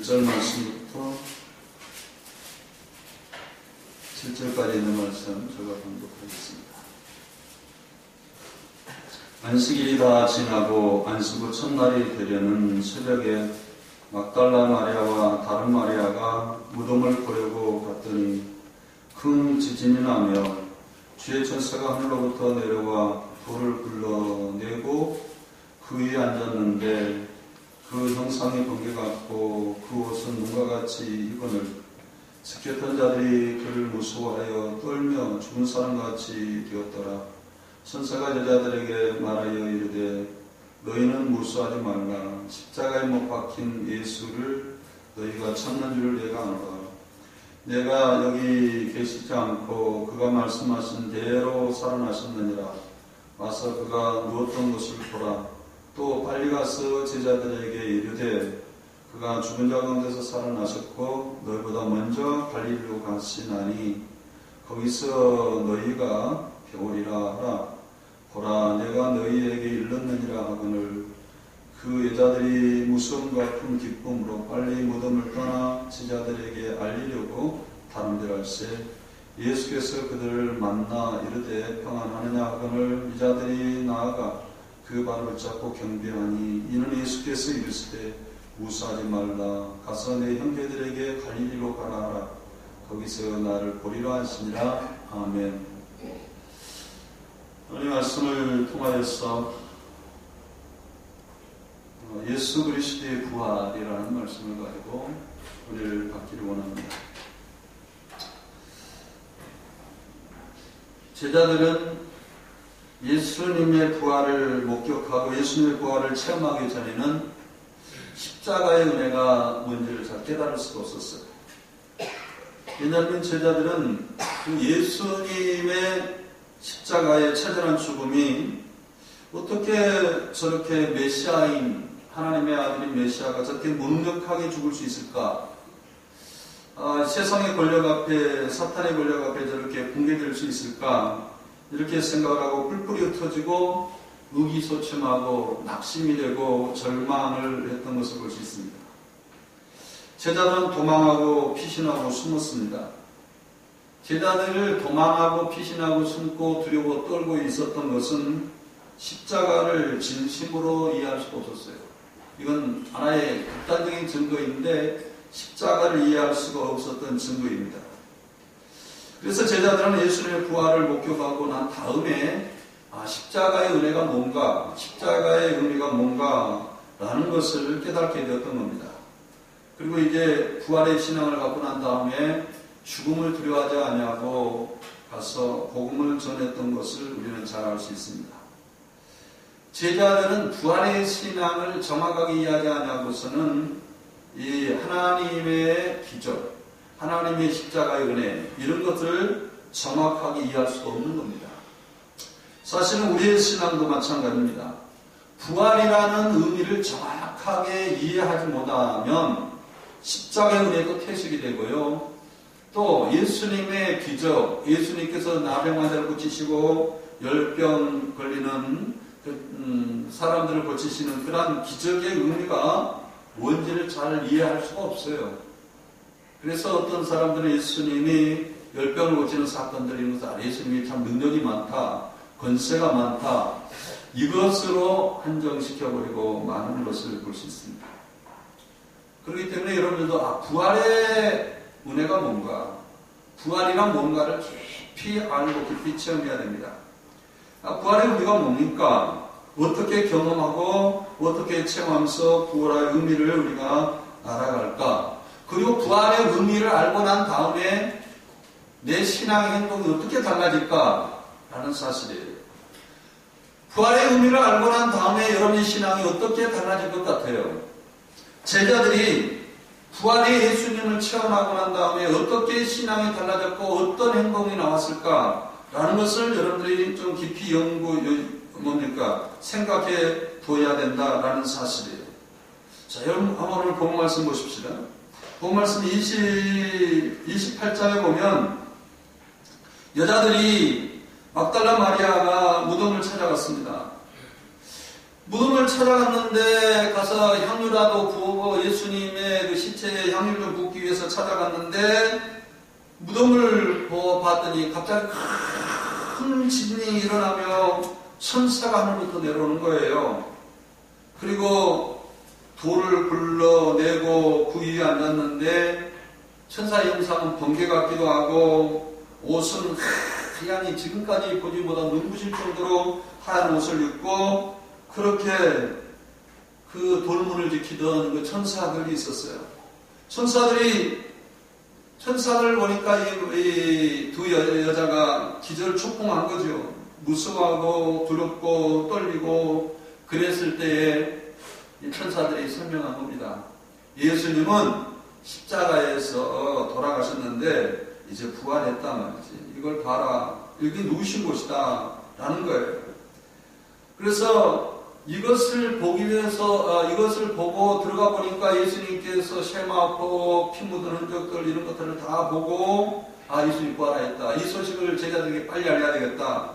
1절 말씀부터 7절까지 있는 말씀 제가 봉독하겠습니다. 안식일이 다 지나고 안식 후 첫날이 되려는 새벽에 막달라 마리아와 다른 마리아가 무덤을 보려고 갔더니 큰 지진이 나며 주의 천사가 하늘로부터 내려와 돌을 굴러내고 그 위에 앉았는데 그 형상이 번개 같고 그 옷은 눈과 같이 익은을 지켰던 자들이 그를 무서워하여 떨며 죽은 사람같이 되었더라. 천사가 여자들에게 말하여 이르되 너희는 무수하지 말라. 십자가에 못 박힌 예수를 너희가 찾는 줄 내가 아노라. 내가 여기 계시지 않고 그가 말씀하신 대로 살아나셨느니라. 와서 그가 누웠던 곳을 보라. 또 빨리 가서 제자들에게 이르되 그가 죽은 자 가운데서 살아나셨고 너희보다 먼저 갈릴리로 가시나니 거기서 너희가 배우리라 하라. 보라, 내가 너희에게 일렀느니라 하거늘 그 여자들이 무서움과 큰 기쁨으로 빨리 무덤을 떠나 제자들에게 알리려고 다른 데 갈새 예수께서 그들을 만나 이르되 평안하느냐 하거늘 여자들이 나아가 그 발을 붙잡고 경배하니 이는 예수께서 이르시되 무사하지 말라. 가서 내 형제들에게 갈릴리로 가라 하라. 거기서 나를 보리라 하시니라. 아멘. 오늘 말씀을 통하여서 예수 그리스도의 부활이라는 말씀을 가지고 우리를 받기를 원합니다. 제자들은 예수님의 부활을 목격하고 예수님의 부활을 체험하기 전에는 십자가의 은혜가 뭔지를 잘 깨달을 수가 없었어요. 왜냐하면 제자들은 그 예수님의 십자가의 처절한 죽음이 어떻게 저렇게 메시아인 하나님의 아들인 메시아가 저렇게 무능력하게 죽을 수 있을까? 세상의 권력 앞에, 사탄의 권력 앞에 저렇게 붕괴될 수 있을까? 이렇게 생각하고 뿔뿔이 흩어지고 의기소침하고 낙심이 되고 절망을 했던 것을 볼 수 있습니다. 제자들은 도망하고 피신하고 숨었습니다. 제자들을 도망하고 피신하고 숨고 두려워 떨고 있었던 것은 십자가를 진심으로 이해할 수가 없었어요. 이건 하나의 극단적인 증거인데 십자가를 이해할 수가 없었던 증거입니다. 그래서 제자들은 예수님의 부활을 목격하고 난 다음에 십자가의 은혜가 뭔가, 십자가의 의미가 뭔가 라는 것을 깨닫게 되었던 겁니다. 그리고 이제 부활의 신앙을 갖고 난 다음에 죽음을 두려워하지 아니하고 가서 복음을 전했던 것을 우리는 잘 알 수 있습니다. 제자들은 부활의 신앙을 정확하게 이해하지 아니하고서는 이 하나님의 기적, 하나님의 십자가의 은혜 이런 것들을 정확하게 이해할 수가 없는 겁니다. 사실은 우리의 신앙도 마찬가지입니다. 부활이라는 의미를 정확하게 이해하지 못하면 십자가의 은혜도 퇴색이 되고요. 또 예수님의 기적, 예수님께서 나병 환자를 고치시고 열병 걸리는 사람들을 고치시는 그러한 기적의 의미가 뭔지를 잘 이해할 수가 없어요. 그래서 어떤 사람들은 예수님이 열병을 고치는 사건들이 있는 것을 예수님이 참 능력이 많다, 권세가 많다, 이것으로 한정시켜버리고 많은 것을 볼 수 있습니다. 그렇기 때문에 여러분들도 부활의 은혜가 뭔가, 부활이란 뭔가를 깊이 알고 깊이 체험해야 됩니다. 부활의 의미가 뭡니까? 어떻게 경험하고 어떻게 체험하면서 부활의 의미를 우리가 알아갈까? 그리고 부활의 의미를 알고 난 다음에 내 신앙의 행동이 어떻게 달라질까? 라는 사실이에요. 부활의 의미를 알고 난 다음에 여러분의 신앙이 어떻게 달라질 것 같아요? 제자들이 부활의 예수님을 체험하고 난 다음에 어떻게 신앙이 달라졌고 어떤 행동이 나왔을까? 라는 것을 여러분들이 좀 깊이 생각해 둬야 된다라는 사실이에요. 자, 여러분 한번 오늘 본문 말씀 보십시다. 본문 말씀 28장에 보면 여자들이 막달라 마리아가 무덤을 찾아갔습니다. 무덤을 찾아갔는데 가서 향유라도 부어 예수님의 그 시체에 향유를 붓기 위해서 찾아갔는데 무덤을 봤더니 갑자기 큰 지진이 일어나며 천사가 하늘부터 내려오는 거예요. 그리고 돌을 굴러내고 그 위에 앉았는데 천사의 형상은 번개 같기도 하고 옷은 하얀이 지금까지 보지 못한 눈부실 정도로 하얀 옷을 입고 그렇게 그 돌문을 지키던 그 천사들이 있었어요. 천사들 보니까 이 두 여자가 기절초풍한 거죠. 무서워하고 두렵고 떨리고 그랬을 때에 이 천사들이 설명한 겁니다. 예수님은 십자가에서 돌아가셨는데 이제 부활했다 말이지. 이걸 봐라. 여기 누우신 곳이다 라는 거예요. 그래서 이것을 보기 위해서 이것을 보고 들어가 보니까 예수님께서 쉐마포 피 묻은 흔적들 이런 것들을 다 보고 예수님 부활하였다. 이 소식을 제자들에게 빨리 알려야 되겠다.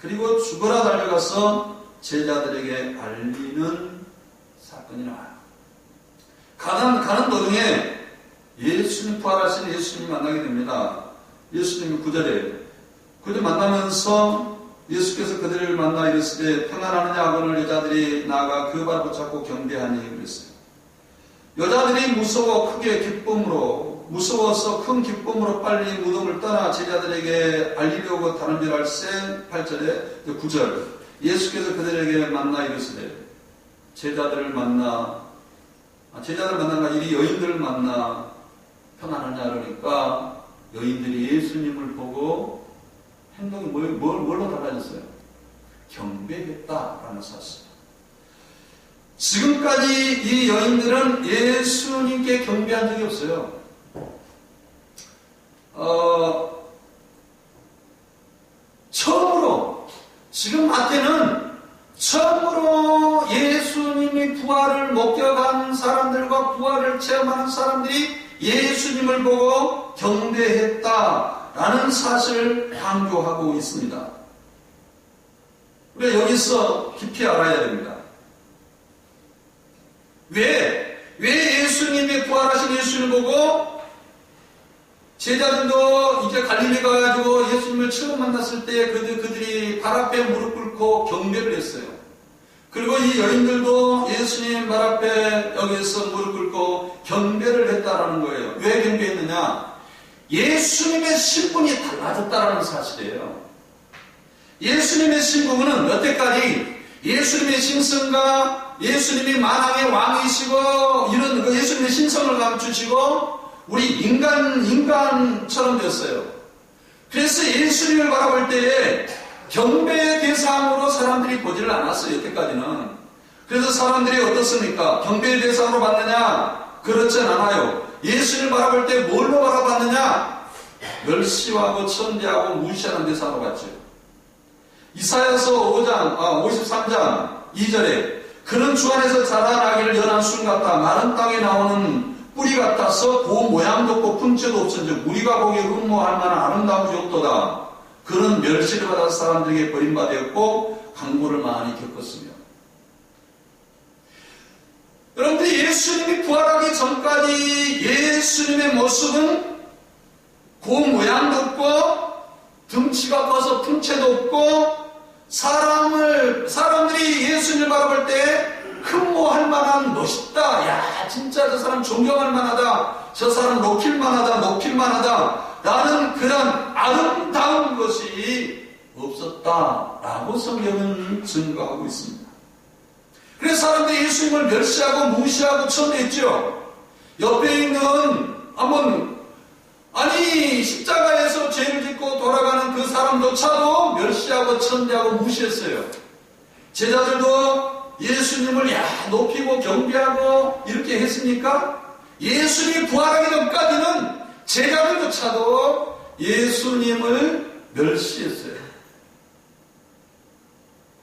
그리고 죽어라 달려가서 제자들에게 알리는 사건이 나와요. 가는 도중에 예수님 부활하신 예수님을 만나게 됩니다. 예수님이 9절에 만나면서 예수께서 그들을 만나 이르시되 평안하느냐 하거늘 여자들이 나아가 그 발 붙잡고 경배하니 그랬어요. 여자들이 무서워서 큰 기쁨으로 빨리 무덤을 떠나 제자들에게 알리려고 다른 줄 알세 8절에 9절 예수께서 그들에게 만나 이르시되 제자들을 만나가 이 여인들을 만나 평안하냐 그러니까 여인들이 예수님을 보고 행동이 뭘로 달라졌어요? 경배했다라는 사실. 지금까지 이 여인들은 예수님께 경배한 적이 없어요. 처음으로, 지금 마태는 처음으로 예수님이 부활을 목격한 사람들과 부활을 체험하는 사람들이 예수님을 보고 경배했다라는 사실을 강조하고 있습니다. 우리가 여기서 깊이 알아야 됩니다. 왜 예수님이 부활하신 예수님을 보고 제자들도 이제 갈릴리 가가지고 예수님을 처음 만났을 때 그들이 발 앞에 무릎 꿇고 경배를 했어요. 그리고 이 여인들도 예수님 발 앞에 여기서 무릎 꿇고 경배를 했다라는 거예요. 왜 경배했느냐? 예수님의 신분이 달라졌다라는 사실이에요. 예수님의 신분은 여태까지 예수님의 신성과 예수님이 만왕의 왕이시고 이런 그 예수님의 신성을 감추시고 우리 인간처럼 됐어요. 그래서 예수님을 바라볼 때에 경배의 대상으로 사람들이 보지를 않았어요. 여태까지는. 그래서 사람들이 어떻습니까? 경배의 대상으로 봤느냐? 그렇진 않아요. 예수님을 바라볼 때 뭘로 바라봤느냐? 멸시하고 천대하고 무시하는 대상으로 봤죠. 이사야서 53장 2절에 그는 주 안에서 자라나기를 연한 순 같다. 마른 땅에 나오는 뿌리 같아서 보 모양도 없고 품체도 없은즉 우리가 보기에 흠모할 만한 아름다움이 없도다. 그는 멸시를 받아 사람들에게 버림받았고 강물을 많이 겪었으며. 여러분들이 예수님이 부활하기 전까지 예수님의 모습은 고 모양도 없고 등치가 커서 품체도 없고 사람들이 예수님을 바라볼 때 흠모할 만한 멋있다. 야, 진짜 저 사람 존경할 만하다. 저 사람 높일 만하다. 라는 그런 아름다운 것이 없었다라고 성경은 증거하고 있습니다. 그래서 사람들이 예수님을 멸시하고 무시하고 천대했죠. 옆에 있는 십자가에서 죄를 짓고 돌아가는 그 사람조차도 멸시하고 천대하고 무시했어요. 제자들도 예수님을 높이고 경배하고 이렇게 했습니까? 예수님이 부활하기 전까지는 제자들조차도 예수님을 멸시했어요.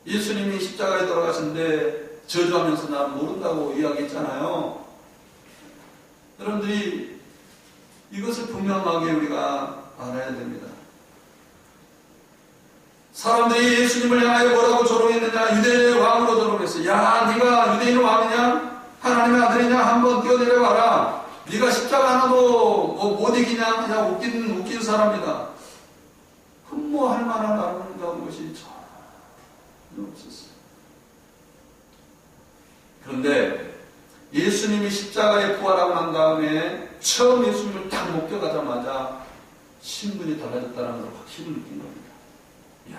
예수님이 십자가에 돌아가셨는데 저주하면서 나는 모른다고 이야기했잖아요. 여러분들이 이것을 분명하게 우리가 알아야 됩니다. 사람들이 예수님을 향하여 뭐라고 조롱했느냐? 유대인의 왕으로 조롱했어. 야, 네가 유대인의 왕이냐? 하나님의 아들이냐? 한번 뛰어내려와라. 네가 십자가 하나도 못 이기냐? 그냥 웃긴 사람이다. 흠모할 만한 아름다운 것이 전혀 없었어요. 그런데 예수님이 십자가에 부활하고 난 다음에 처음 예수님을 딱 목격하자마자 신분이 달라졌다는 걸 확 힘을 느낀 겁니다. 야,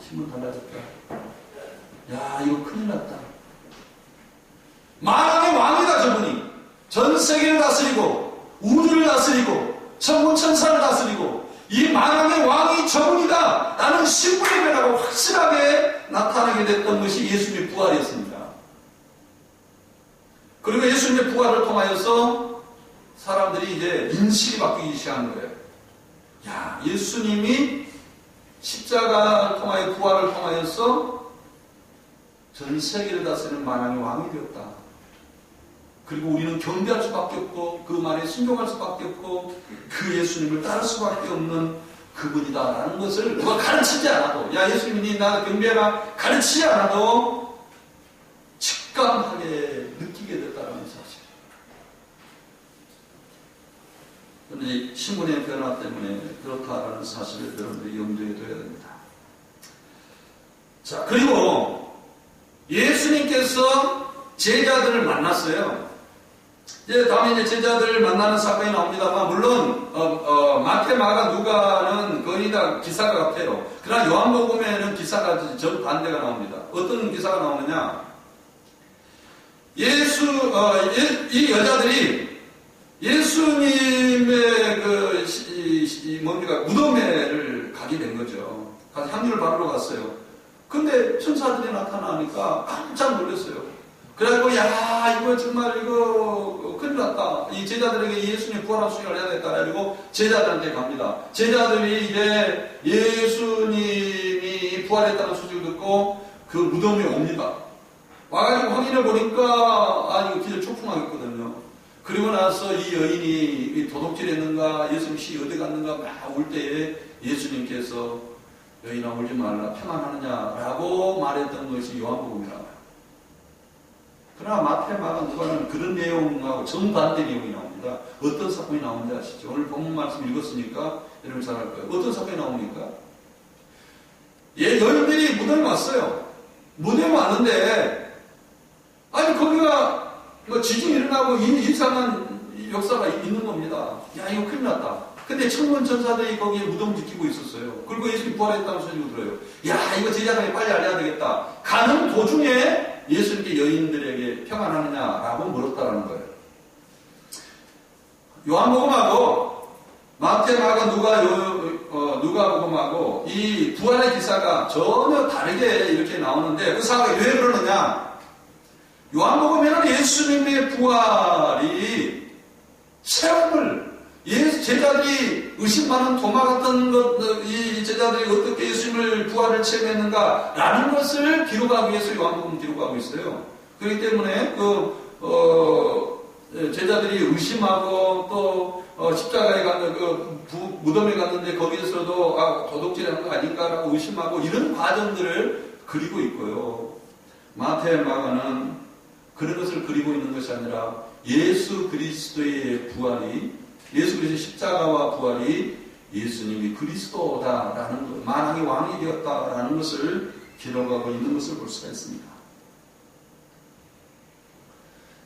신분 달라졌다. 야, 이거 큰일 났다. 만왕의 왕이다, 저분이. 전 세계를 다스리고 우주를 다스리고 천군천사를 다스리고 이 만왕의 왕이 저분이다 라는 신분의 변화가 확실하게 나타나게 됐던 것이 예수님의 부활이었습니다. 그리고 예수님의 부활을 통하여서 사람들이 이제 인식이 바뀌기 시작한 거예요. 야, 예수님이 십자가를 통하여 부활을 통하여서 전 세계를 다스리는 만왕의 왕이 되었다. 그리고 우리는 경배할 수밖에 없고 그 말에 순종할 수밖에 없고 그 예수님을 따를 수밖에 없는 그분이다라는 것을 누가 가르치지 않아도, 야, 예수님이 나 경배해라 가르치지 않아도 직감하게 느끼게 됐다는 사실이에요. 그런데 신분의 변화 때문에 그렇다라는 사실을 여러분들이 염두에 둬야 됩니다. 자, 그리고 예수님께서 제자들을 만났어요. 이제 다음에 이제 제자들을 만나는 사건이 나옵니다만, 물론 마태, 마가, 누가는 거의 다 기사가 같아요. 그러나 요한복음에는 기사가 전 반대가 나옵니다. 어떤 기사가 나오느냐? 이 여자들이 예수님의 무덤에를 가게 된 거죠. 가서 향유를 바르러 갔어요. 근데 천사들이 나타나니까 깜짝 놀랐어요. 그래가지고, 야, 이거 정말 큰일 났다. 이 제자들에게 예수님 부활한 소식을 해야 되겠다. 그래가지고 제자들한테 갑니다. 제자들이 이제 예수님이 부활했다는 소식을 듣고 그 무덤에 옵니다. 와가지고 확인해 보니까, 이거 진짜 초풍하겠거든요. 그리고 나서 이 여인이 도둑질 했는가, 예수님 씨 어디 갔는가 막 올 때에 예수님께서 여인아 울지 말라, 평안하느냐라고 말했던 것이 요한복음이라고. 그러나 마태, 마가, 누가는 그런 내용하고 정반대 내용이 나옵니다. 어떤 사건이 나오는지 아시죠? 오늘 본문 말씀 읽었으니까 여러분 잘 알 거예요. 어떤 사건이 나옵니까? 여인들이 무덤에 왔어요. 무덤에 왔는데, 아니, 거기가 지진이 일어나고 이상한 역사가 있는 겁니다. 야, 이거 큰일 났다. 근데 천군 천사들이 거기에 무덤 지키고 있었어요. 그리고 예수님이 부활했다는 소식을 들어요. 야, 이거 제자들이 빨리 알려야 되겠다. 가는 도중에 예수님께 여인들에게 평안하느냐라고 물었다라는 거예요. 요한복음하고 마태, 마가, 누가복음하고 이 부활의 기사가 전혀 다르게 이렇게 나오는데 그 사람이 왜 그러느냐? 요한복음에는 예수님의 부활이 체험을, 제자들이 의심하는 도마 같은 이 제자들이 어떻게 예수님을 부활을 체험했는가라는 것을 기록하기 위해서 요한복음 기록하고 있어요. 그렇기 때문에 제자들이 의심하고 또 십자가에 갔는 무덤에 갔는데 거기에서도 도둑질하는 거 아닌가라고 의심하고 이런 과정들을 그리고 있고요. 마태, 마가는 그런 것을 그리고 있는 것이 아니라 예수 그리스도의 부활이, 예수 그리스도의 십자가와 부활이 예수님이 그리스도다라는 것, 만왕의 왕이 되었다라는 것을 기록하고 있는 것을 볼 수가 있습니다.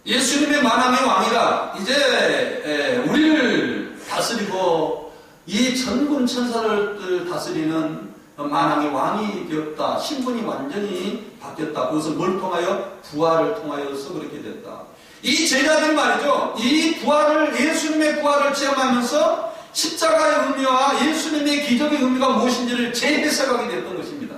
예수님의 만왕의 왕이다. 이제 우리를 다스리고 이 천군 천사를 다스리는 만왕의 왕이 되었다. 신분이 완전히 바뀌었다. 그것은 뭘 통하여? 부활을 통하여서 그렇게 됐다. 이 제자들 말이죠. 이 부활을, 예수님의 부활을 체험하면서 십자가의 의미와 예수님의 기적의 의미가 무엇인지를 재해석하게 됐던 것입니다.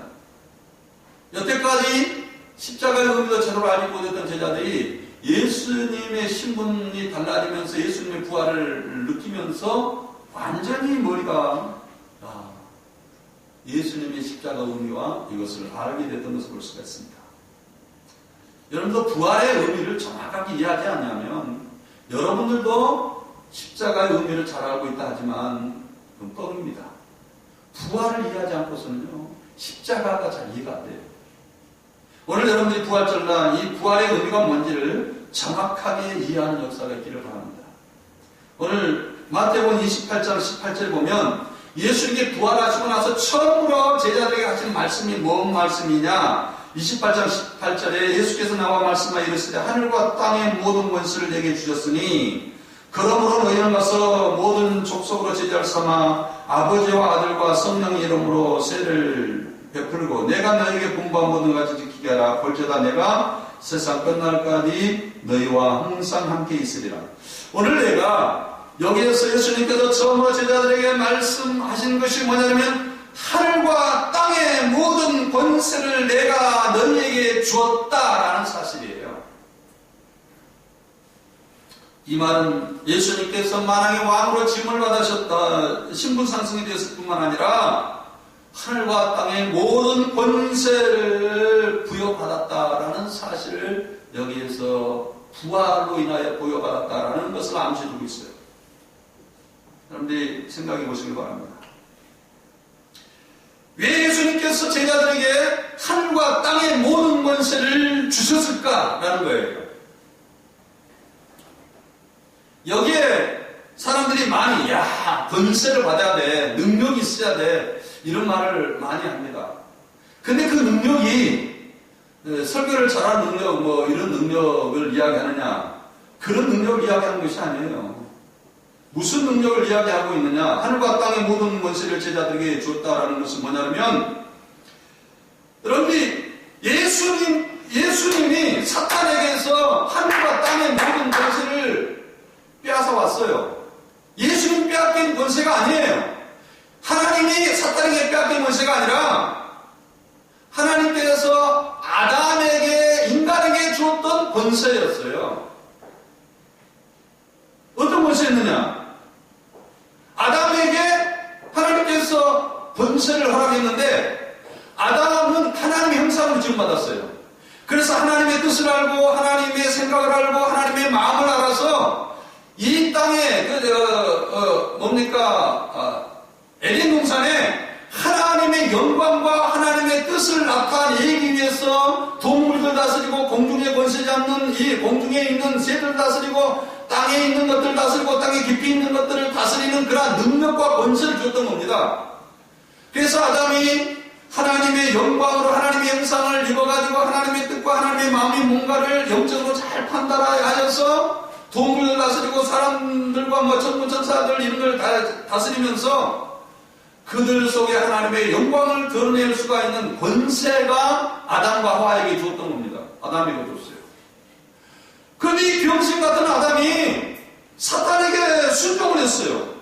여태까지 십자가의 의미도 제대로 알지 못했던 제자들이 예수님의 신분이 달라지면서 예수님의 부활을 느끼면서 완전히 머리가 예수님의 십자가 의미와 이것을 알게 됐던 것을 볼 수가 있습니다. 여러분도 부활의 의미를 정확하게 이해하지 않냐면 여러분들도 십자가의 의미를 잘 알고 있다 하지만 그건 뻥입니다. 부활을 이해하지 않고서는요, 십자가가 잘 이해가 안 돼요. 오늘 여러분들이 부활절날 이 부활의 의미가 뭔지를 정확하게 이해하는 역사가 있기를 바랍니다. 오늘 마태복음 28장 18절 보면 예수님께 부활하시고 나서 처음으로 제자들에게 하신 말씀이 뭔 말씀이냐? 28장 18절에 예수께서 나와 말씀하여 이르시되 하늘과 땅의 모든 권세를 내게 주셨으니 그러므로 너희는 가서 모든 족속으로 제자를 삼아 아버지와 아들과 성령의 이름으로 세를 베풀고 내가 너희에게 분부한 모든 가지 지키게 하라. 볼지어다 내가 세상 끝날까지 너희와 항상 함께 있으리라. 오늘 내가 여기에서 예수님께서 처음으로 제자들에게 말씀하신 것이 뭐냐면 하늘과 땅의 모든 권세를 내가 너희에게 주었다라는 사실이에요. 이 말은 예수님께서 만왕의 왕으로 짐을 받으셨다, 신분 상승이 되었을 뿐만 아니라 하늘과 땅의 모든 권세를 부여받았다라는 사실을 여기에서 부활로 인하여 부여받았다라는 것을 암시해주고 있어요. 여러분들이 생각해 보시기 바랍니다. 왜 예수님께서 제자들에게 하늘과 땅의 모든 권세를 주셨을까라는 거예요. 여기에 사람들이 많이 권세를 받아야 돼, 능력이 있어야 돼, 이런 말을 많이 합니다. 근데 그 능력이 설교를 잘하는 능력, 뭐 이런 능력을 이야기하느냐, 그런 능력을 이야기하는 것이 아니에요. 무슨 능력을 이야기하고 있느냐? 하늘과 땅의 모든 권세를 제자들에게 주었다라는 것은 뭐냐면, 여러분이 예수님이 사탄에게서 하늘과 땅의 모든 권세를 빼앗아 왔어요. 예수님 빼앗긴 권세가 아니에요. 하나님이 사탄에게 빼앗긴 권세가 아니라 하나님께서 아담에게, 인간에게 주었던 권세였어요. 어떤 권세였느냐? 아담에게 하나님께서 권세를 허락했는데 아담은 하나님의 형상으로 지음받았어요. 그래서 하나님의 뜻을 알고 하나님의 생각을 알고 하나님의 마음을 알아서 이 땅에 에덴 동산에 하나님의 영광과 하나님의 뜻을 나타내기 위해서 동물들 다스리고 공중에 권세 잡는 이 공중에 있는 새들 다스리고 땅에 있는 것들 다스리고 땅에 깊이 있는 것들을 다스리는 그러한 능력과 권세를 줬던 겁니다. 그래서 아담이 하나님의 영광으로 하나님의 형상을 입어가지고 하나님의 뜻과 하나님의 마음이 뭔가를 영적으로 잘 판단하여서 동물들 다스리고 사람들과 뭐 천군 천사들 이런 걸 다스리면서 그들 속에 하나님의 영광을 드러낼 수가 있는 권세가 아담과 하와에게 주었던 겁니다. 아담에게 줬어요. 그런데 이 병신 같은 아담이 사탄에게 순종을 했어요.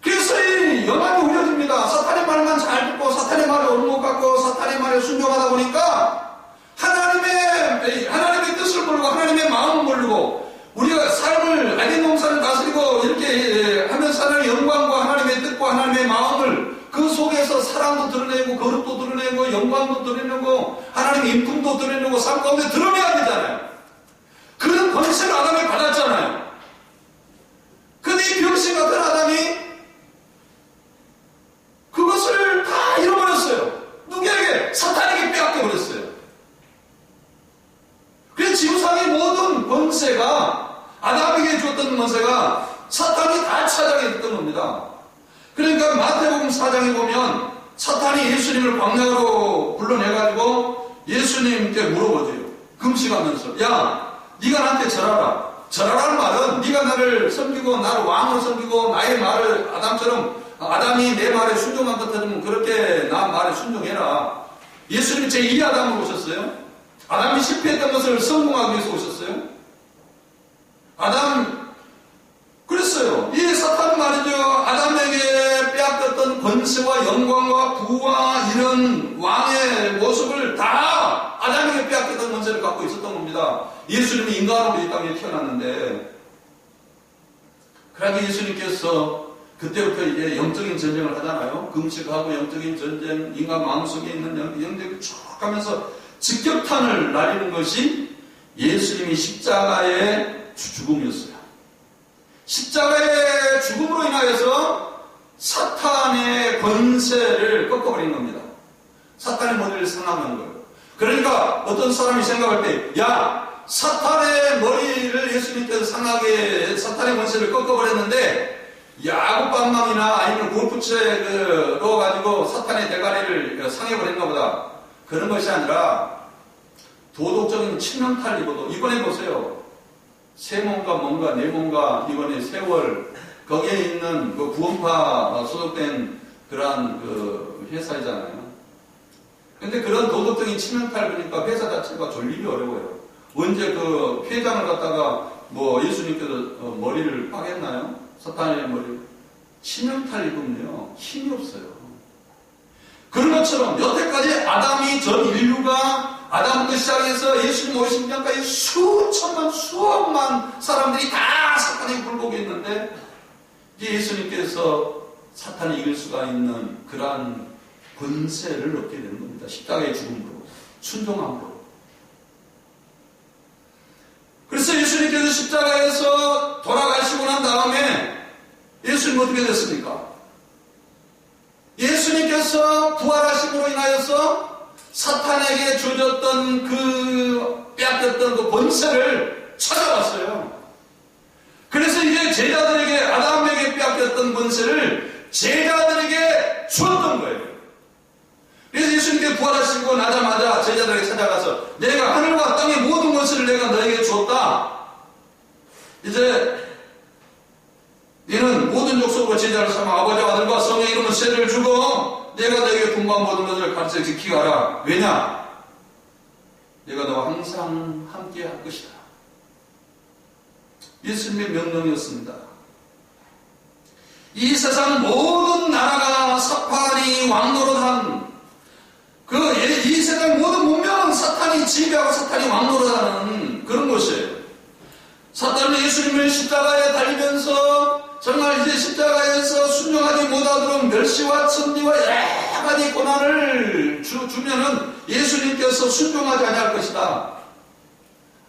그래서 이 연합이 우려집니다. 사탄의 말만 잘 듣고 사탄의 말에 옳목갖고 사탄의 말에 순종하다 보니까 하나님의 뜻을 모르고 하나님의 마음을 모르고 우리가 삶을 에덴 동산을 다스리고 이렇게 하면서 하나님의 영광과 하나님의 뜻과 하나님의 마음을 그 속에서 사랑도 드러내고 거룩도 드러내고 영광도 드러내고 하나님의 인품도 드러내고 삶 가운데 드러내야 되잖아요. 그런 권세를 아담이 받았잖아요. 근데 이 병신 같은 아담이 그것을 다 잃어버렸어요. 누구에게? 사탄에게 빼앗겨버렸어요. 그래서 지구상의 모든 권세가 아담에게 주었던 권세가 사탄이 다 차지하게 겁니다. 그러니까 마태복음 4장에 보면 사탄이 예수님을 광야로 불러내가지고 예수님께 물어보죠. 금식하면서 야 네가 나한테 절하라. 절하라는 말은 네가 나를 섬기고 나를 왕으로 섬기고 나의 말을 아담이 내 말에 순종한 것처럼 그렇게 나 말에 순종해라. 예수님이 제2 아담으로 오셨어요. 아담이 실패했던 것을 성공하기 위해서 오셨어요. 아담 그랬어요. 이 사탄 말이죠. 아담에게 빼앗겼던 권세와 영광과 부와 이런 왕의 모습을 다 아담에게 빼앗겼던 권세를 갖고 있었던 겁니다. 예수님이 인간으로 이 땅에 태어났는데 그러니까 예수님께서 그때부터 이제 영적인 전쟁을 하잖아요. 금식하고 영적인 전쟁, 인간 마음속에 있는 영적인 쭉 하면서 직격탄을 날리는 것이 예수님이 십자가의 죽음이었어요. 십자가의 죽음으로 인하여서 사탄의 권세를 꺾어버린 겁니다. 사탄의 머리를 상하는 거예요. 그러니까 어떤 사람이 생각할 때, 야, 사탄의 머리를 예수님께서 상하게, 사탄의 권세를 꺾어버렸는데, 야구방망이나 아니면 골프채로 가지고 사탄의 대가리를 상해버렸나 보다. 그런 것이 아니라, 도덕적인 치명탈이거든. 이번에 보세요. 새 몸과 뭔가, 내 몸과, 이번에 세월, 거기에 있는 그 구원파 소속된 그러한 그 회사이잖아요. 근데 그런 도덕적인 치명탈 그러니까 회사 자체가 졸리기 어려워요. 언제 그 회장을 갖다가 뭐 예수님께서 머리를 빠겠나요? 사탄의 머리를. 치명탈이군요. 힘이 없어요. 그런 것처럼 여태까지 아담이 전 인류가 아담부터 시작해서 예수님 오신 전까지 수천만 수억만 사람들이 다 사탄에 굴복해 있는데 이제 예수님께서 사탄이 이길 수가 있는 그러한 권세를 얻게 되는 겁니다. 십자가의 죽음으로, 순종함으로. 그래서 예수님께서 십자가에서 돌아가시고 난 다음에 예수님 어떻게 됐습니까? 예수님께서 부활하심으로 인하여서 사탄에게 주어졌던 그 빼앗겼던 그 권세를 찾아왔어요. 그래서 이제 제자들에게 아담에게 빼앗겼던 권세를 제자들에게 주었던 거예요. 그래서 예수님께 부활하시고 나자마자 제자들에게 찾아가서 내가 하늘과 땅의 모든 것을 내가 너에게 주었다. 이제 너는 모든 족속으로 제자를 삼아 아버지와 아들과 성령의 이름으로 세례를 주고 내가 너에게 분부한 모든 것을 가르쳐 지키게 하라. 왜냐? 내가 너와 항상 함께 할 것이다. 예수님의 명령이었습니다. 이 세상 모든 나라가 사탄이 왕노릇한 이 세상 모든 문명은 사탄이 지배하고 사탄이 왕노릇하는 그런 곳이에요. 사탄은 예수님을 십자가에 달리면서 정말 이제 십자가에서 순종하지 못하도록 멸시와 천리와 여러 가지 고난을 주면은 예수님께서 순종하지 아니할 것이다.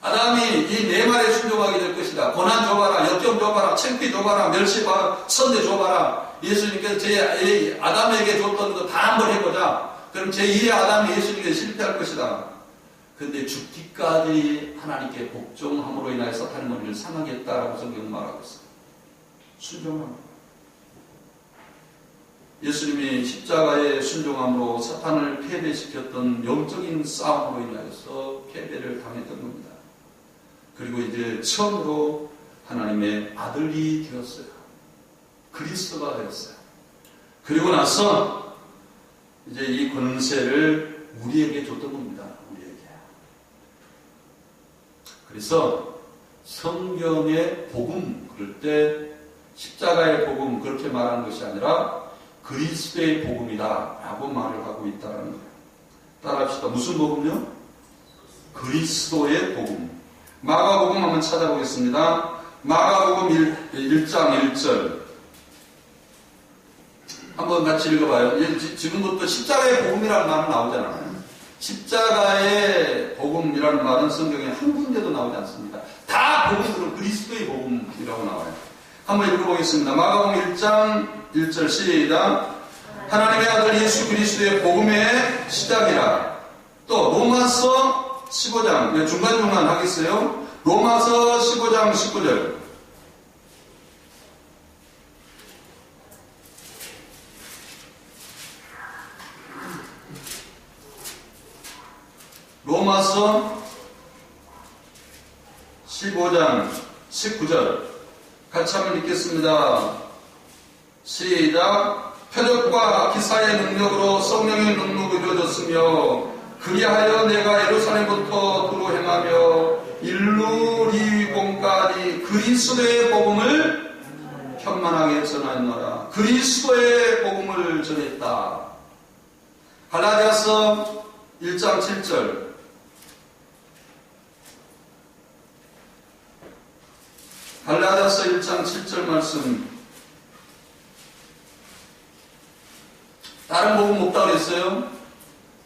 아담이 이 네 말에 순종하게 될 것이다. 고난 줘봐라, 역경 줘봐라, 창피 줘봐라, 멸시 봐라, 선대 줘봐라. 예수님께서 제 아담에게 줬던 거 다 한번 해보자. 그럼 제1의 아담이 예수님께 실패할 것이다. 근데 죽기까지 하나님께 복종함으로 인하여 사탄의 머리를 상하겠다라고 성경은 말하고 있어요. 순종함으로. 예수님이 십자가에 순종함으로 사탄을 패배시켰던 영적인 싸움으로 인하여서 패배를 당했던 겁니다. 그리고 이제 처음으로 하나님의 아들이 되었어요. 그리스도가 되었어요. 그리고 나서 이제 이 권세를 우리에게 줬던 겁니다. 우리에게. 그래서 성경의 복음 그럴 때 십자가의 복음 그렇게 말하는 것이 아니라 그리스도의 복음이다 라고 말을 하고 있다는 거예요. 따라합시다. 무슨 복음요? 그리스도의 복음. 마가복음 한번 찾아보겠습니다. 마가복음 1장 1절 한번 같이 읽어봐요. 지금부터 십자가의 복음이라는 말은 나오잖아요. 십자가의 복음이라는 말은 성경에 한 군데도 나오지 않습니다. 다 복음으로 그리스도의 복음이라고 나와요. 한번 읽어보겠습니다. 마가복음 1장 1절 시작. 하나님의 아들 예수 그리스도의 복음의 시작이라. 또 로마서 15장 중간중간 하겠어요. 로마서 15장 19절. 로마서 15장 19절 같이 한번 읽겠습니다. 시작. 표적과 기사의 능력으로 성령의 능력이 이루어졌으며 그리하여 내가 예루살렘부터 두루 행하며 일루리공까지 그리스도의 복음을 편만하게 전하였노라. 그리스도의 복음을 전했다. 갈라디아서 1장 7절 갈라디아서 1장 7절 말씀. 다른 복음 없다고 그랬어요?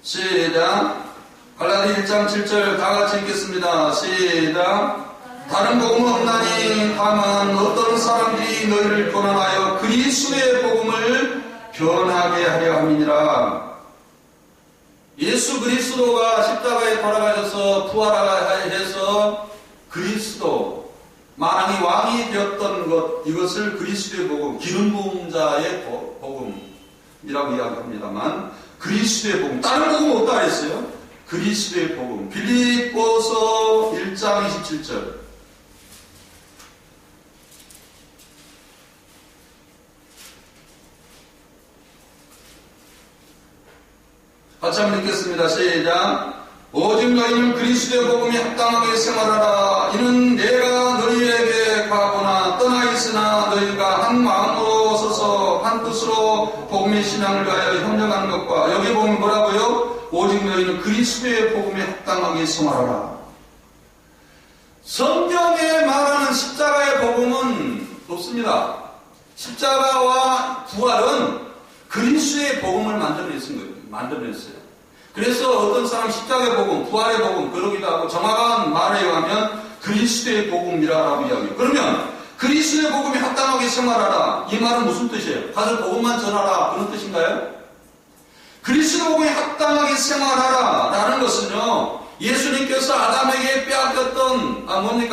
시작. 갈라디아 1장 7절 다 같이 읽겠습니다. 시작. 다른 복음은 없나니 다만 어떤 사람들이 너희를 교란하여 그리스도의 복음을 변하게 하려 함이니라. 예수 그리스도가 십자가에 돌아가셔서 부활해서 그리스도 만왕의 왕이 되었던 것, 이것을 그리스도의 복음, 기름 부은 자의 복음이라고 이야기합니다만, 그리스도의 복음, 다른 복음 없다 그랬어요. 그리스도의 복음. 빌립보서 1장 27절. 같이 한번 읽겠습니다. 시작. 오직 너희는 그리스도의 복음에 합당하게 생활하라. 이는 내가 너희에게 가거나 떠나 있으나 너희가 한 마음으로 서서 한 뜻으로 복음의 신앙을 위하여 협력하는 것과, 여기 보면 뭐라고요? 오직 너희는 그리스도의 복음에 합당하게 생활하라. 성경에 말하는 십자가의 복음은 없습니다. 십자가와 부활은 그리스도의 복음을 만들어냈어요. 그래서 어떤 사람 십자가의 복음, 부활의 복음 그러기도 하고, 정확한 말에 의하면 그리스도의 복음이라고 이야기해요. 그러면 그리스도의 복음에 합당하게 생활하라, 이 말은 무슨 뜻이에요? 가서 복음만 전하라, 그런 뜻인가요? 그리스도 복음에 합당하게 생활하라 라는 것은요, 예수님께서 아담에게 빼앗겼던,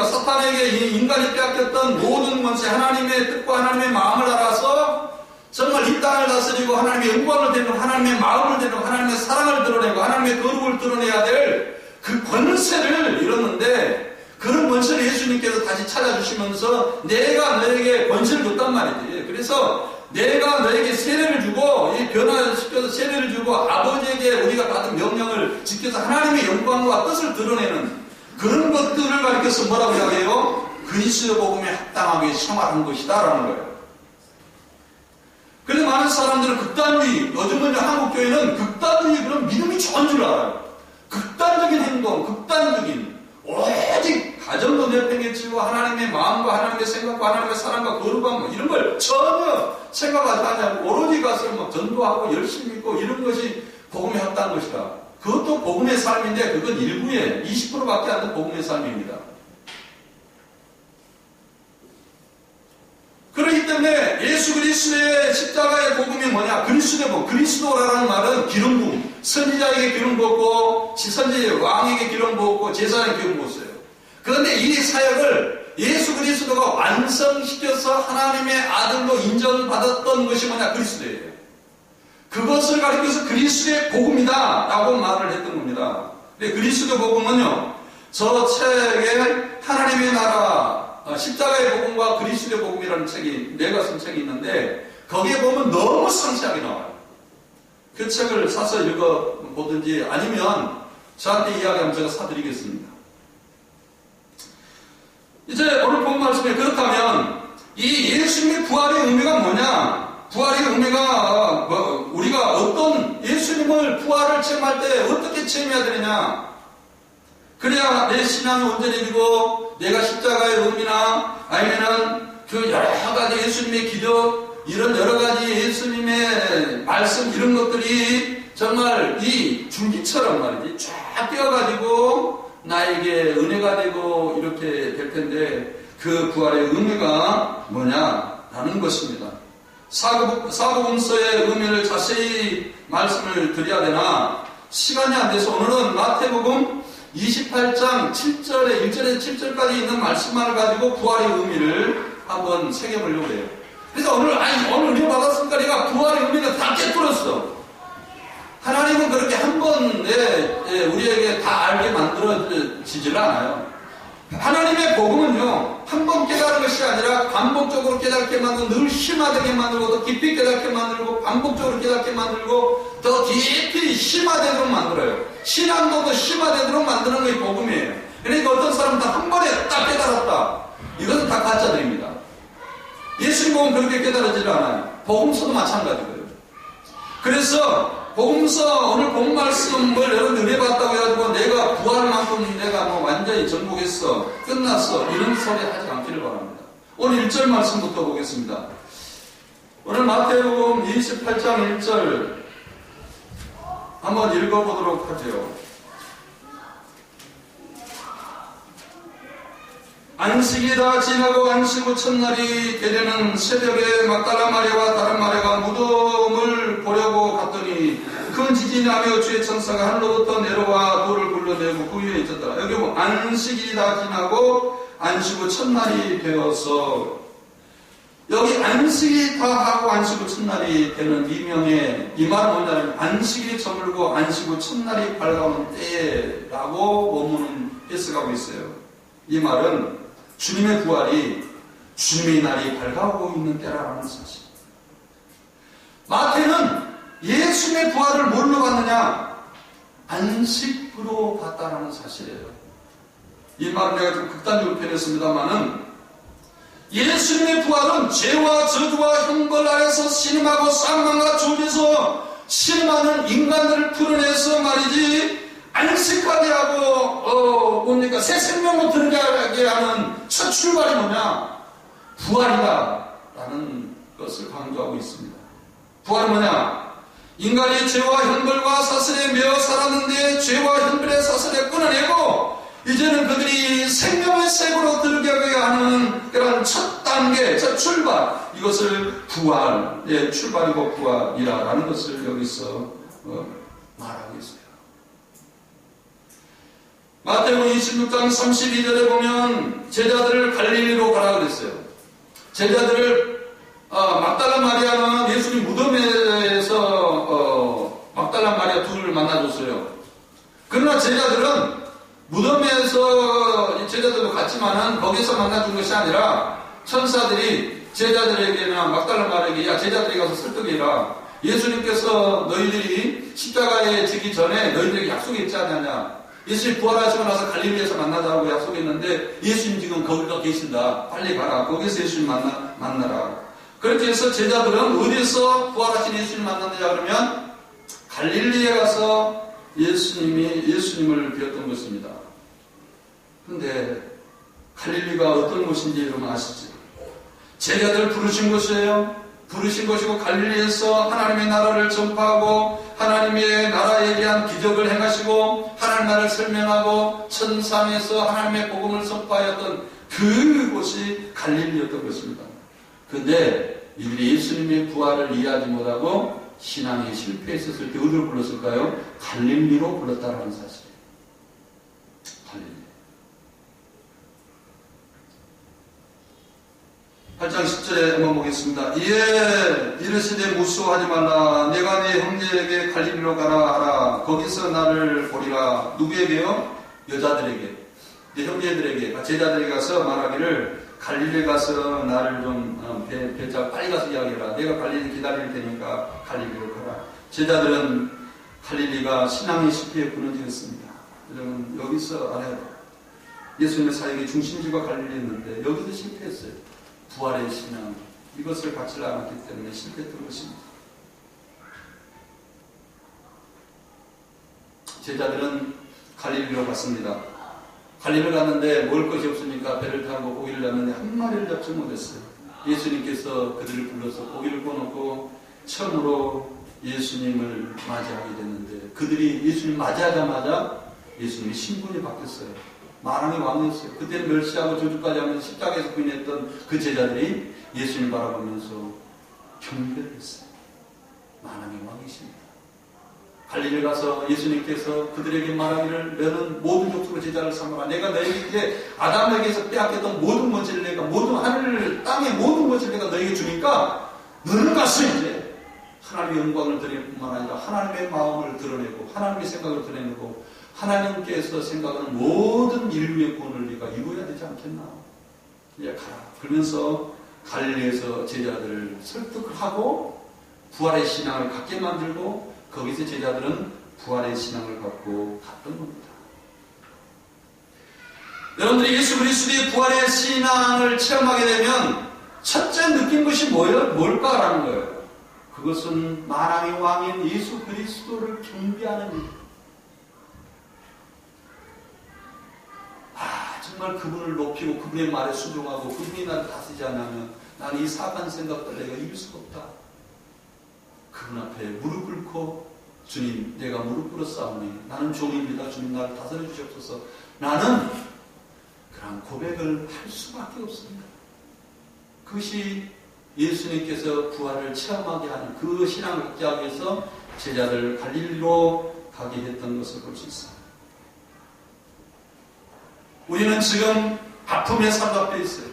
사탄에게 인간이 빼앗겼던 모든 권세, 하나님의 뜻과 하나님의 마음을 알아서 정말 이 땅을 다스리고 하나님의 영광을 드리고 하나님의 마음을 드리고 하나님의 사랑을 드러내고 하나님의 거룩을 드러내야 될 그 권세를 잃었는데, 그런 권세를 예수님께서 다시 찾아주시면서 내가 너에게 권세를 줬단 말이지. 그래서 내가 너에게 세례를 주고, 이 변화시켜서 세례를 주고, 아버지에게 우리가 받은 명령을 지켜서 하나님의 영광과 뜻을 드러내는 그런 것들을 가리켜서 뭐라고 이야기해요? 그리스도 복음에 합당하게 생활한 것이다 라는 거예요. 그래서 많은 사람들은 극단주의, 요즘은 한국교회는 극단주의 그런 믿음이 좋은 줄 알아요. 극단적인 행동, 극단적인, 오직 가정도 내팽개치고 하나님의 마음과 하나님의 생각과 하나님의 사랑과 거룩함 이런 걸 전혀 생각하지 않냐고, 오로지 가서 전도하고 열심히 믿고 이런 것이 복음에 합당한 것이다. 그것도 복음의 삶인데 그건 일부의 20%밖에 안 되는 복음의 삶입니다. 그렇기 때문에 예수 그리스도의 십자가의 복음이 뭐냐? 그리스도의 복음. 그리스도라는 말은 기름 부음. 선지자에게 기름 부었고, 선지 왕에게 기름 부었고, 제사장에게 기름 부었어요. 그런데 이 사역을 예수 그리스도가 완성시켜서 하나님의 아들로 인정받았던 것이 뭐냐? 그리스도예요. 그것을 가리켜서 그리스도의 복음이다 라고 말을 했던 겁니다. 근데 그리스도 복음은요, 저 책에 하나님의 나라, 십자가의 복음과 그리스도의 복음이라는 책이, 내가 쓴 책이 있는데, 거기에 보면 너무 상세하게 나와요. 그 책을 사서 읽어보든지 아니면 저한테 이야기하면 제가 사드리겠습니다. 이제 오늘 본 말씀에, 그렇다면 이 예수님의 부활의 의미가 뭐냐? 부활의 의미가 우리가 어떤 예수님을 부활을 체험할 때 어떻게 체험해야 되느냐? 그래야 내 신앙이 온전해지고 내가 십자가의 의미나 아니면은 그 여러 가지 예수님의 기적, 이런 여러 가지 예수님의 말씀 이런 것들이 정말 이 줄기처럼 말이지 쫙 뛰어가지고 나에게 은혜가 되고 이렇게 될 텐데, 그 부활의 의미가 뭐냐라는 것입니다. 사복음서의 의미를 자세히 말씀을 드려야 되나 시간이 안 돼서 오늘은 마태복음 28장 7절에 1절에서 7절까지 있는 말씀만을 가지고 부활의 의미를 한번 새겨보려고 해요. 그래서 오늘 은혜 받았으니까 내가 부활의 의미를 다 깨뜨렸어. 하나님은 그렇게 한 번에 우리에게 다 알게 만들어지질 않아요. 하나님의 복음은요, 한 번 깨달은 것이 아니라 반복적으로 깨닫게 만들고, 늘 심화되게 만들고, 더 깊이 깨닫게 만들고, 반복적으로 깨닫게 만들고, 더 깊이 심화되도록 만들어요. 신앙도 더 심화되도록 만드는 게 복음이에요. 그러니까 어떤 사람은 한 번에 딱 깨달았다. 이것은 다 가짜들입니다. 예수님 복음 그렇게 깨달아지지 않아요. 복음서도 마찬가지고요. 그래서 복음서 오늘 본 말씀을 여러분 은혜 받다고 해가지고 내가 부활만큼 내가 완전히 정복했어, 끝났어, 이런 소리 하지 않기를 바랍니다. 오늘 1절 말씀부터 보겠습니다. 오늘 마태복음 28장 1절 한번 읽어보도록 하죠. 안식이 다 지나고 안식 후 첫날이 되려는 새벽에 막달라 마리아와 다른 마리아가 무덤을 보려고 갔더니 그건 지진이 나며 주의 천사가 하늘로부터 내려와 돌을 굴러내고 그 위에 있었더라. 여기 보면 안식일이 다 지나고 안식 후 첫날이 되어서, 여기 안식이 다 하고 안식 후 첫날이 되는 이명의 이 말은 뭐냐면 안식일이 저물고 안식 후 첫날이 밝아오는 때라고 원문은 해석하고 있어요. 이 말은 주님의 부활이 주님의 날이 밝아오고 있는 때라는 사실. 마태는 예수님의 부활을 뭘로 봤느냐? 안식으로 봤다라는 사실이에요. 이 말은 내가 좀 극단적으로 표현했습니다만은 예수님의 부활은 죄와 저주와 형벌 아래서 신음하고 쌍망과 조지에서 신음하는 인간들을 풀어내서 말이지 안식하게 하고 뭡니까 새 생명으로 들어가게 하는 첫 출발이 뭐냐? 부활이다 라는 것을 강조하고 있습니다. 부활은 뭐냐? 인간이 죄와 형벌과 사슬에 매어 살았는데 죄와 형벌의 사슬에 끊어내고 이제는 그들이 생명의 색으로 들어가게 하는 그런 첫 단계, 첫 출발, 이것을 부활의 출발이고 부활이라는 것을 여기서 말하고 있어요. 마태복음 26장 32절에 보면 제자들을 갈릴리로 가라 그랬어요. 제자들을 막달라 마리아는 예수님 무덤에서 막달라 마리아 둘을 만나줬어요. 그러나 제자들은 무덤에서 제자들도 갔지만은 거기서 만나준 것이 아니라 천사들이 제자들에게나 막달라 마리아에게 야 제자들이 가서 설득해라. 예수님께서 너희들이 십자가에 지기 전에 너희들에게 약속했지 않느냐. 예수님 부활하시고 나서 갈릴리에서 만나자고 약속했는데 예수님 지금 거기가 계신다. 빨리 가라. 거기서 예수님 만나라. 그렇게 해서 제자들은 어디서 부활하신 예수님 만났느냐 그러면 갈릴리에 가서 예수님을 뵈었던 것입니다. 그런데 갈릴리가 어떤 곳인지 여러분 아시죠? 제자들 부르신 곳이에요. 부르신 것이고 갈릴리에서 하나님의 나라를 전파하고 하나님의 나라에 대한 기적을 행하시고 하나님 나라를 설명하고 천상에서 하나님의 복음을 선포하였던 그곳이 갈릴리였던 것입니다. 그런데 이들이 예수님의 부활을 이해하지 못하고 신앙이 실패했었을 때 어디로 불렀을까요? 갈릴리로 불렀다라는 사실이에요. 갈릴리. 8장 10절에 한번 보겠습니다. 이에 이르시되 무수하지 말라. 내가 네 형제에게 갈릴리로 가라 하라. 거기서 나를 보리라. 누구에게요? 여자들에게. 네 형제들에게, 제자들에게 가서 말하기를 갈릴리 가서 나를 좀 배짜 빨리 가서 이야기해라. 내가 갈릴리 기다릴 테니까 갈릴리로 가라. 제자들은 갈릴리가 신앙의 실패에 무너지겠습니다. 여러분 여기서 알아야 돼요. 예수님의 사역의 중심지가 갈릴리였는데 여기도 실패했어요. 부활의 신앙 이것을 갖지 않았기 때문에 실패했던 것입니다. 제자들은 갈릴리로 갔습니다. 갈릴리를 갔는데 먹을 것이 없으니까 배를 타고 고기를 잡는데 한 마리를 잡지 못했어요. 예수님께서 그들을 불러서 고기를 구워놓고 처음으로 예수님을 맞이하게 됐는데 그들이 예수님 맞이하자마자 예수님의 신분이 바뀌었어요. 만왕의 왕이었어요. 그때는 멸시하고 저주까지 하면서 십자가에서 부인했던 그 제자들이 예수님 바라보면서 경배를 했어요. 만왕의 왕이십니다. 갈릴리 가서 예수님께서 그들에게 말하기를 너는 모든 족속의 제자를 삼아라. 내가 너에게 아담에게서 빼앗겼던 모든 것을 내가 모든 하늘 땅의 모든 것을 내가 너에게 주니까 너는 가서 이제 하나님의 영광을 드리는 뿐만 아니라 하나님의 마음을 드러내고 하나님의 생각을 드러내고 하나님께서 생각하는 모든 인류의 구원을 네가 이루어야 되지 않겠나. 이제 가라. 그러면서 갈릴리에서 제자들을 설득하고 부활의 신앙을 갖게 만들고 거기서 제자들은 부활의 신앙을 갖고 갔던 겁니다. 여러분들이 예수 그리스도의 부활의 신앙을 체험하게 되면 첫째 느낀 것이 뭘까라는 거예요. 그것은 만왕의 왕인 예수 그리스도를 경배하는 일. 정말 그분을 높이고 그분의 말에 순종하고 그분이 나를 다스리지 않으면 나는 이 사악한 생각들 내가 이길 수가 없다. 그분 앞에 무릎 꿇고 주님 내가 무릎 꿇어 싸우니 나는 종입니다. 주님 나를 다스려 주시옵소서. 나는 그런 고백을 할 수밖에 없습니다. 그것이 예수님께서 부활을 체험하게 하는 그 신앙을 갖게 하기 위해서 제자들 갈릴리로 가게 했던 것을 볼 수 있습니다. 우리는 지금 아픔에 사로잡혀 있어요.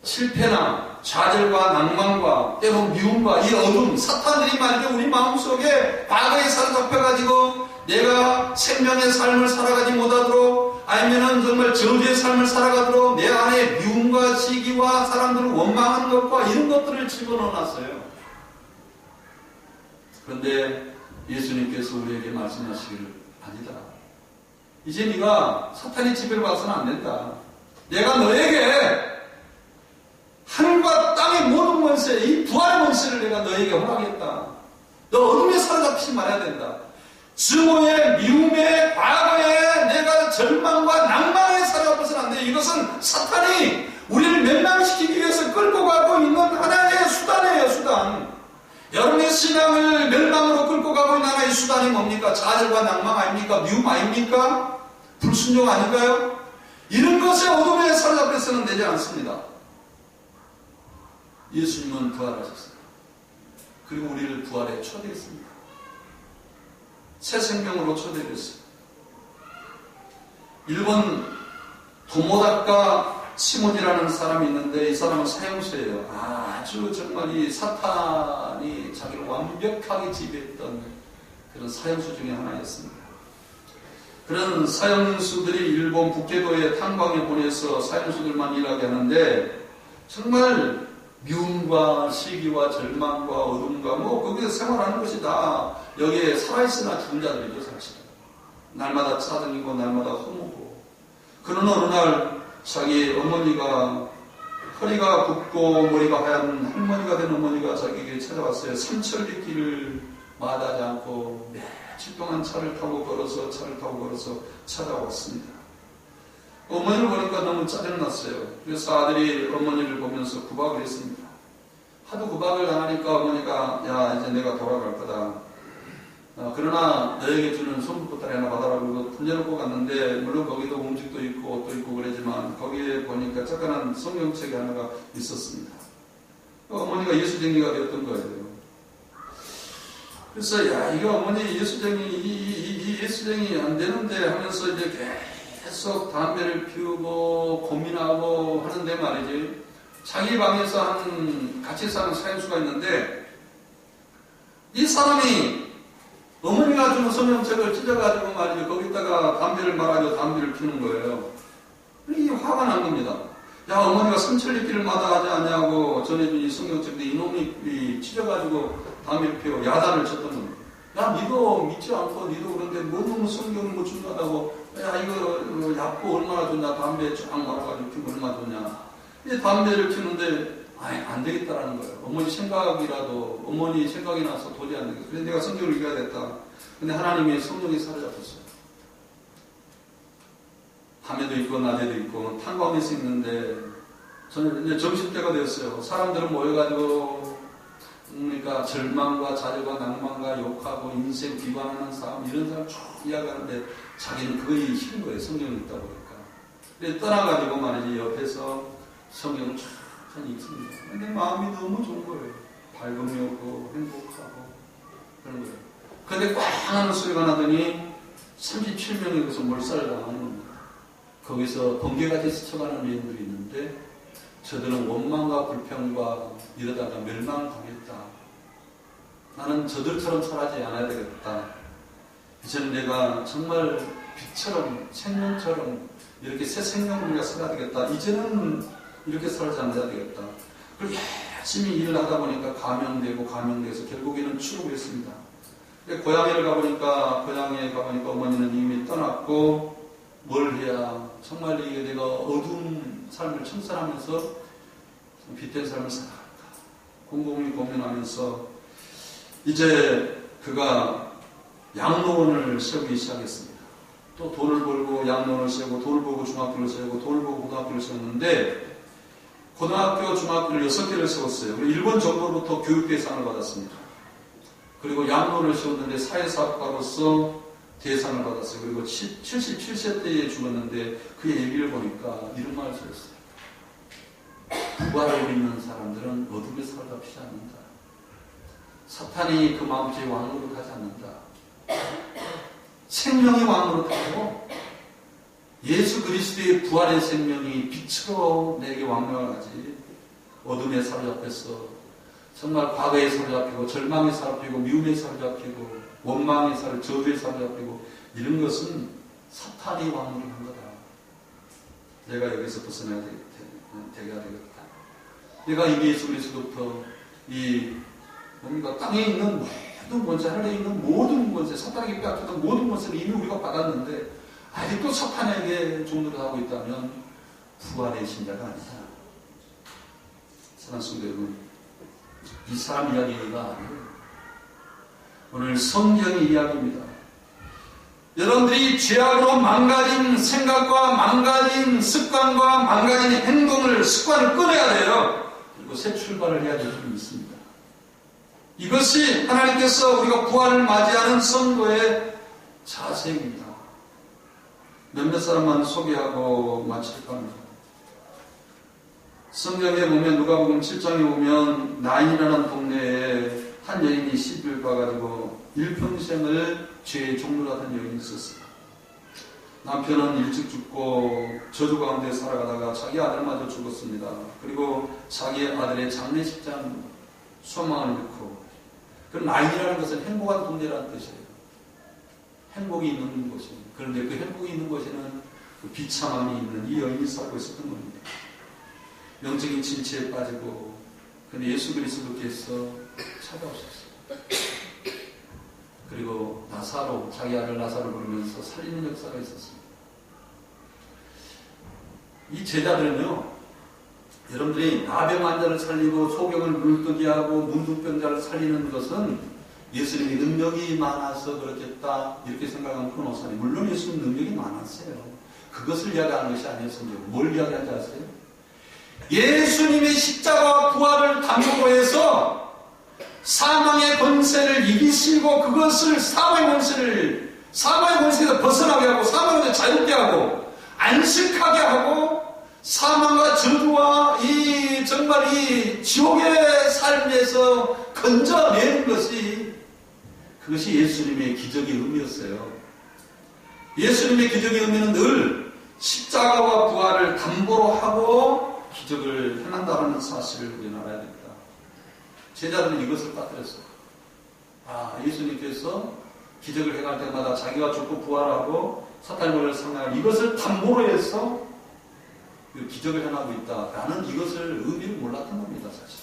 실패나 좌절과 낭만과 때론 미움과 이 어둠, 사탄들이 말이죠. 우리 마음속에 과거에 사로잡혀가지고 내가 생명의 삶을 살아가지 못하도록 아니면은 정말 저주의 삶을 살아가도록 내 안에 미움과 시기와 사람들을 원망하는 것과 이런 것들을 집어넣어놨어요. 그런데 예수님께서 우리에게 말씀하시기를 아니다. 이제 네가 사탄의 지배를 받아서는 안 된다. 내가 너에게 하늘과 땅의 모든 권세, 이 부활의 권세를 내가 너에게 허락했다. 너 어둠에 사로잡히지 말아야 된다. 증오의 미움의 과거에 내가 절망과 낭만에 사로잡혀서는 안 돼. 이것은 사탄이 우리를 멸망시키기 위해서 끌고 가고 있는 하나의 수단이에요. 수단. 여러분의 신앙을 멸망으로 끌고 가고 있는 하나의 수단이 뭡니까? 좌절과 낭망 아닙니까? 미움 아닙니까? 불순종 아닌가요? 이런 것에 어둠에 사로잡혀서는 되지 않습니다. 예수님은 부활하셨습니다. 그리고 우리를 부활에 초대했습니다. 새 생명으로 초대됐어요. 일본 도모다카 시모지라는 사람이 있는데 이 사람은 사형수예요. 아주 정말 이 사탄이 자기를 완벽하게 지배했던 그런 사형수 중에 하나였습니다. 그런 사형수들이 일본 북계도의 탄광에 보내서 사형수들만 일하게 하는데 정말 미움과 시기와 절망과 어둠과 거기서 생활하는 것이 다 여기에 살아있으나 죽은 자들이죠. 사실 날마다 짜증이고 날마다 허무고. 그런 어느 날 자기 어머니가 허리가 굽고 머리가 하얀 할머니가 된 어머니가 자기에게 찾아왔어요. 삼천리 길을 마다하지 않고 며칠 동안 차를 타고 걸어서 찾아왔습니다. 어머니를 보니까 너무 짜증났어요. 그래서 아들이 어머니를 보면서 구박을 했습니다. 하도 구박을 당하니까 어머니가 야 이제 내가 돌아갈 거다. 그러나 너에게 주는 손부터 하나 받아라. 그러고 던져놓고 갔는데 물론 거기도 음식도 있고 옷도 있고 그러지만 거기에 보니까 작은 성경책이 하나가 있었습니다. 어머니가 예수쟁이가 되었던 거예요. 그래서 야 이거 어머니 이 예수쟁이 안 되는데 하면서 이제 계속 담배를 피우고 고민하고 하는데 말이지. 자기 방에서 같이 사는 사형수가 있는데 이 사람이 어머니가 주는 성경책을 찢어가지고 말이죠. 거기다가 담배를 말아서 담배를 피우는 거예요. 이게 화가 난 겁니다. 야 어머니가 삼천리길을 마다하지 않냐고 전해준 이 성경책도 이놈이 찢어가지고 담배를 피워 야단을 쳤던 겁니다. 야 니도 믿지 않고 니도 그런데 너무 성경을 중요하다고 야 이거 약고 얼마나 좋냐 담배 쫙 말아가지고 피우면 얼마나 좋냐. 이제 담배를 피우는데 안 되겠다라는 거예요. 어머니 생각이 나서 도저히 안 되겠어. 그래서 내가 성경을 읽어야겠다. 근데 하나님의 성령이 사로잡혔어요. 밤에도 있고 낮에도 있고 탄광에서 있는데 저는 이제 점심때가 되었어요. 사람들은 모여가지고 그러니까 절망과 좌절과 낭만과 욕하고 인생 비관하는 사람 이런 사람 쭉 이야기하는데 자기는 그거이 싫은 거예요. 성경이 있다 보니까. 그래서 떠나가지고 말이지 옆에서 성경을 천천히 읽습니다. 근데 마음이 너무 좋은 거예요. 밝음이 오고 행복하고 그런 거예요. 근데 꽝 하는 소리가 나더니 37명이 거기서 몰살을 당하는 겁니다. 거기서 번개같이 스쳐가는 여인들이 있는데 저들은 원망과 불평과 이러다가 멸망당했다. 나는 저들처럼 살아지 않아야 되겠다. 이제는 내가 정말 빛처럼 생명처럼 이렇게 새 생명을 살아야 되겠다. 이제는 이렇게 살지 않아야 되겠다. 그리고 열심히 일을 하다 보니까 감염돼서 결국에는 추록했습니다. 고향에 가보니까 어머니는 이미 떠났고 뭘 해야 정말 이게 내가 어두운 삶을 청산하면서 빛된 삶을 살아갈까 곰곰이 고민하면서 이제 그가 양로원을 세우기 시작했습니다. 또 돈을 벌고 양로원을 세우고 돈을 벌고 중학교를 세우고 돈을 벌고 고등학교를 세웠는데 고등학교, 중학교를 6개를 세웠어요. 그리고 일본 정부로부터 교육대상을 받았습니다. 그리고 양로원을 세웠는데 사회사업가로서 대상을 받았어요. 그리고 77세 때에 죽었는데 그의 얘기를 보니까 이런 말을 썼어요. 부활을 믿는 사람들은 어둠에 사로잡히지 않는다. 사탄이 그 마음속에 왕으로 가지 않는다. 생명이 왕으로 가고 예수 그리스도의 부활의 생명이 빛으로 내게 왕명하지. 어둠에 사로잡혔어. 정말 과거에 사로잡히고 절망에 사로잡히고 미움에 사로잡히고 원망에 사로잡히고 저주에 사로잡히고 이런 것은 사탄이 왕으로 한 거다. 내가 여기서 벗어나야 되겠다. 내가 이 예수 그리스도부터 이 뭔가 땅에 있는 모든 권세, 하늘에 있는 모든 권세, 사탄에게 빼앗겼던 모든 권세를 이미 우리가 받았는데 아직도 사탄에게 종노릇 하고 있다면 부활의 신자가 아니다. 사랑하는 성도 여러분, 이 사람 이야기가 아니에요. 오늘 성경의 이야기입니다. 여러분들이 죄악으로 망가진 생각과 망가진 습관과 망가진 행동을, 습관을 끊어야 돼요. 그리고 새 출발을 해야 될 일이 있습니다. 이것이 하나님께서 우리가 부활을 맞이하는 성도의 자세입니다. 몇몇 사람만 소개하고 마칠까 합니다. 성경에 보면 누가복음 7장에 보면 나인이라는 동네에 한 여인이 시비를 봐가지고 일평생을 죄의 종로라던 여인이 있었어요. 남편은 일찍 죽고 저주 가운데 살아가다가 자기 아들마저 죽었습니다. 그리고 자기 아들의 장례식장 소망을 넣고, 그 나인이라는 것은 행복한 동네라는 뜻이에요. 행복이 있는 곳입니다. 그런데 그 행복이 있는 곳에는 그 비참함이 있는 이 여인이 살고 있었던 겁니다. 영적인 진치에 빠지고, 근데 예수 그리스도께서 찾아오셨어요. 그리고 나사로, 자기 아들 나사로 부르면서 살리는 역사가 있었습니다. 이 제자들은요, 여러분들이 나병 환자를 살리고 소경을 물뜨게 하고 문둥병자를 살리는 것은 예수님이 능력이 많아서 그렇겠다 이렇게 생각하면 큰 오산이, 물론 예수님 능력이 많았어요. 그것을 이야기하는 것이 아니었습니다. 뭘 이야기하지 아세요? 예수님의 십자가와 부활을 담보로 해서 사망의 권세를 이기시고 그것을 사망의 권세에서 벗어나게 하고 사망의 권세 자유롭게 하고 안식하게 하고 사망과 저주와 이 정말 이 지옥의 삶에서 건져내는 것이, 그것이 예수님의 기적의 의미였어요. 예수님의 기적의 의미는 늘 십자가와 부활을 담보로 하고 기적을 행한다는 사실을 우리는 알아야 됩니다. 제자들은 이것을 빠뜨렸어요. 예수님께서 기적을 행할 때마다 자기가 죽고 부활하고 사탄을 상하여 이것을 담보로 해서 기적을 행하고 있다라는 이것을 의미를 몰랐던 겁니다, 사실.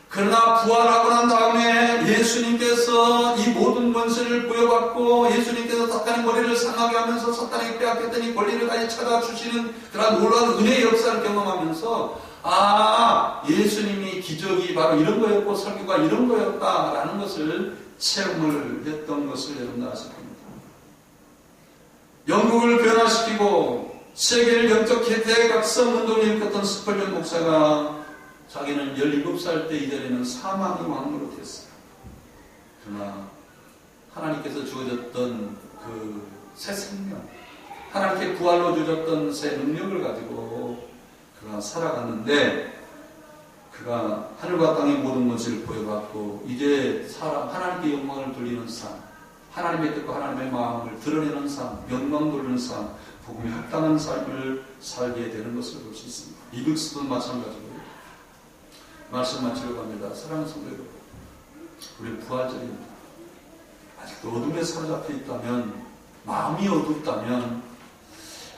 그러나 부활하고 난 다음에 예수님께서 이 모든 권세를 부여받고 예수님께서 사탄의 머리를 상하게 하면서 사탄에게 빼앗겼더니 권리를 다시 찾아주시는 그런 놀라운 은혜의 역사를 경험하면서 예수님이 기적이 바로 이런 거였고 설교가 이런 거였다라는 것을 체험을 했던 것을 여러분 아실 겁니다. 영국을 변화시키고 세계를 영적 대각성 운동을 일으켰던 스펄전 목사가 자기는 17살 때 이전에는 사망의 왕으로 됐어요. 그러나 하나님께서 주어졌던 그 새 생명, 하나님께 부활로 주셨던 새 능력을 가지고 그가 살아갔는데, 그가 하늘과 땅의 모든 것을 보여받고 이제 하나님께 영광을 돌리는 삶, 하나님의 뜻과 하나님의 마음을 드러내는 삶, 영광 돌리는 삶, 복음에 합당한 삶을 살게 되는 것을 볼 수 있습니다. 이백수도 마찬가지고요. 말씀 마치려고 합니다. 사랑하는 성도 여러분, 우리 부활절입니다. 아직도 어둠에 사로잡혀 있다면, 마음이 어둡다면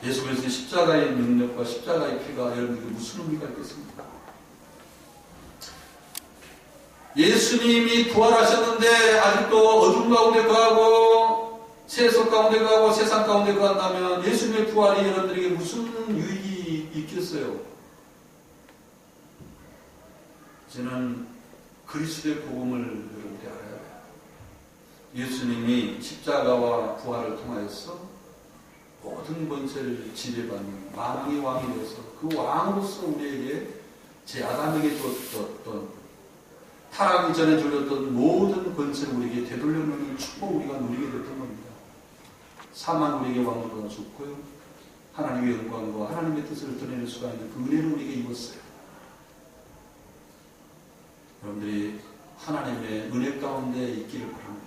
예수 그리스도의 십자가의 능력과 십자가의 피가 여러분에게 무슨 의미가 있겠습니까? 예수님이 부활하셨는데 아직도 어둠 가운데 거하고 세속 가운데 거하고 세상 가운데 거한다면 예수님의 부활이 여러분들에게 무슨 유익이 있겠어요? 저는 그리스도의 복음을 여러분들이 알아야 돼요. 예수님이 십자가와 부활을 통하여서 모든 권세를 지배받는 만왕의 왕이 되어서 그 왕으로서 우리에게 제 아담에게 주었던, 타락이 전에 주었던 모든 권세를 우리에게 되돌려놓는 축복 우리가 누리게 됐던 겁니다. 사망 우리에게 왕으로 줬고요, 하나님의 영광과 하나님의 뜻을 드러낼 수가 있는 그 은혜를 우리에게 입었어요. 여러분들이 하나님의 은혜 가운데 있기를 바랍니다.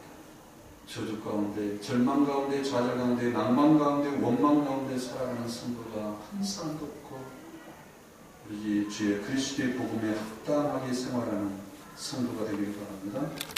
저주 가운데, 절망 가운데, 좌절 가운데, 낭만 가운데, 원망 가운데 살아가는 성도가 한 사람도 없고 우리 주의 그리스도의 복음에 합당하게 생활하는 성도가 되기를 바랍니다.